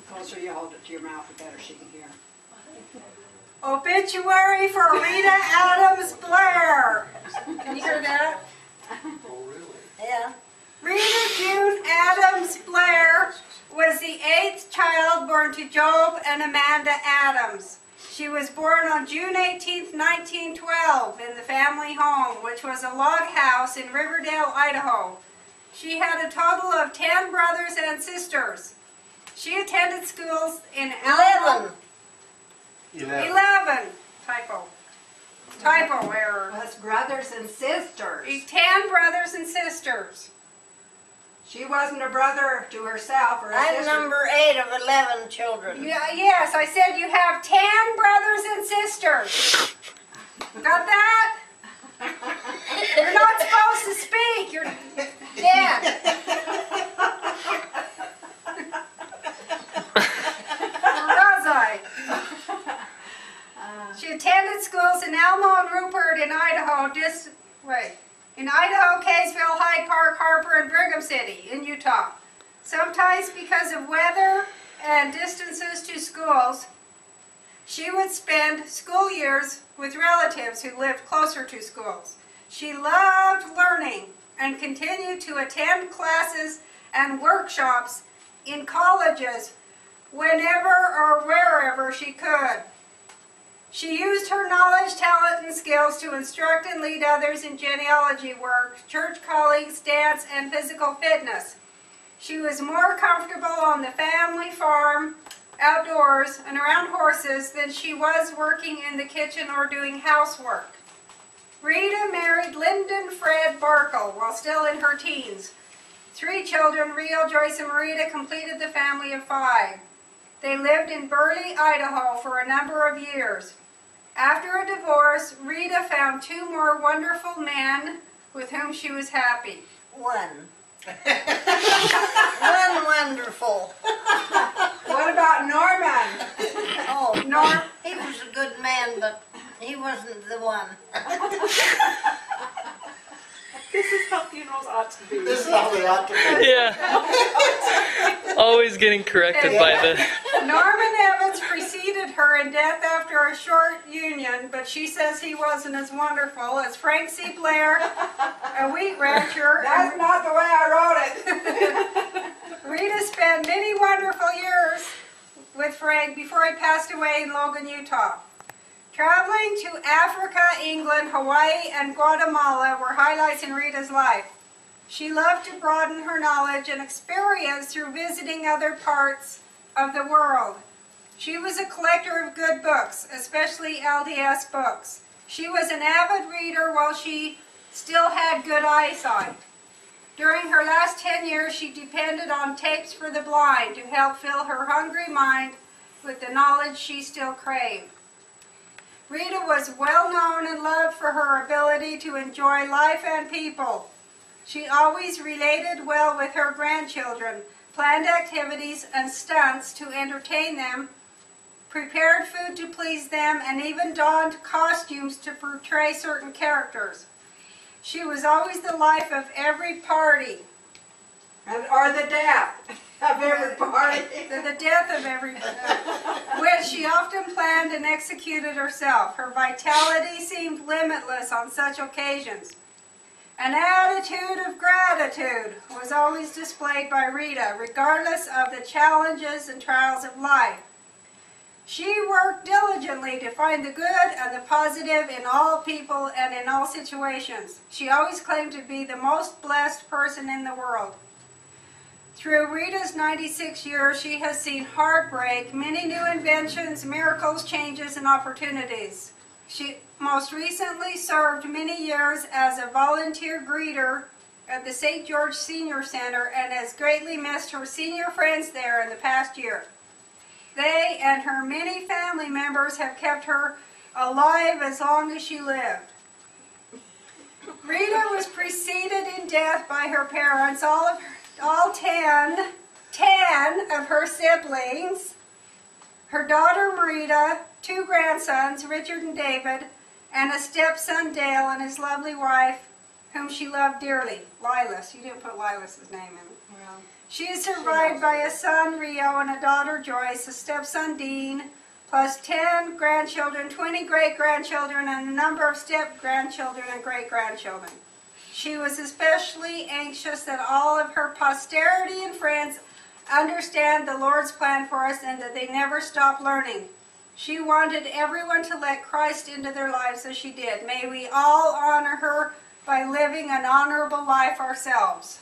closer you hold it to your mouth, the better she can hear. Obituary for Rita Adams Blair. Can you hear that? Oh, really? Yeah. Rita June Adams Blair was the 8th child born to Job and Amanda Adams. She was born on June 18, 1912 in the family home, which was a log house in Riverdale, Idaho. She had a total of 10 brothers and sisters. She attended schools in 11. 11. Typo error. Us brothers and sisters. 10 brothers and sisters. She wasn't a brother to herself or a I'm sister. number 8 of 11 children. Yeah, yes, I said you have 10 brothers and sisters. Got that? You're not supposed to speak. You're dead. Or was I? She attended schools in Elmo and Rupert in Idaho. In Idaho, Kaysville, Hyde Park, Harper, and Brigham City in Utah. Sometimes because of weather and distances to schools, she would spend school years with relatives who lived closer to schools. She loved learning and continued to attend classes and workshops in colleges whenever or wherever she could. She used her knowledge, talent, and skills to instruct and lead others in genealogy work, church callings, dance, and physical fitness. She was more comfortable on the family farm, outdoors, and around horses than she was working in the kitchen or doing housework. Rita married Lyndon Fred Barkle while still in her teens. 3 children, Rio, Joyce, and Marita, completed the family of 5. They lived in Burley, Idaho for a number of years. After a divorce, Rita found 2 more wonderful men with whom she was happy. 1. 1 wonderful. What about Norman? Oh, he was a good man, but he wasn't the one. This is how funerals ought to be. This is how they ought to be. Yeah. Always getting corrected by the... Norman Evans preceded her in death after a short union, but she says he wasn't as wonderful as Frank C. Blair, a wheat rancher. That's not the way I wrote it. Rita spent many wonderful years with Frank before he passed away in Logan, Utah. Traveling to Africa, England, Hawaii, and Guatemala were highlights in Rita's life. She loved to broaden her knowledge and experience through visiting other parts of the world. She was a collector of good books, especially LDS books. She was an avid reader while she still had good eyesight. During her last 10 years, she depended on Tapes for the Blind to help fill her hungry mind with the knowledge she still craved. Rita was well known and loved for her ability to enjoy life and people. She always related well with her grandchildren, planned activities and stunts to entertain them, prepared food to please them, and even donned costumes to portray certain characters. She was always the life of every party. Or the death of every party. The death of every which she often planned and executed herself. Her vitality seemed limitless on such occasions. An attitude of gratitude was always displayed by Rita, regardless of the challenges and trials of life. She worked diligently to find the good and the positive in all people and in all situations. She always claimed to be the most blessed person in the world. Through Rita's 96 years, she has seen heartbreak, many new inventions, miracles, changes, and opportunities. She most recently served many years as a volunteer greeter at the St. George Senior Center and has greatly missed her senior friends there in the past year. They and her many family members have kept her alive as long as she lived. Rita was preceded in death by her parents, all 10 of her siblings, her daughter Marita, 2 grandsons, Richard and David, and a stepson, Dale, and his lovely wife, whom she loved dearly, Lilas. You didn't put Lilas's name in. She is survived by a son, Rio, and a daughter, Joyce, a stepson, Dean, plus 10 grandchildren, 20 great-grandchildren, and a number of step-grandchildren and great-grandchildren. She was especially anxious that all of her posterity and friends understand the Lord's plan for us and that they never stop learning. She wanted everyone to let Christ into their lives as she did. May we all honor her by living an honorable life ourselves.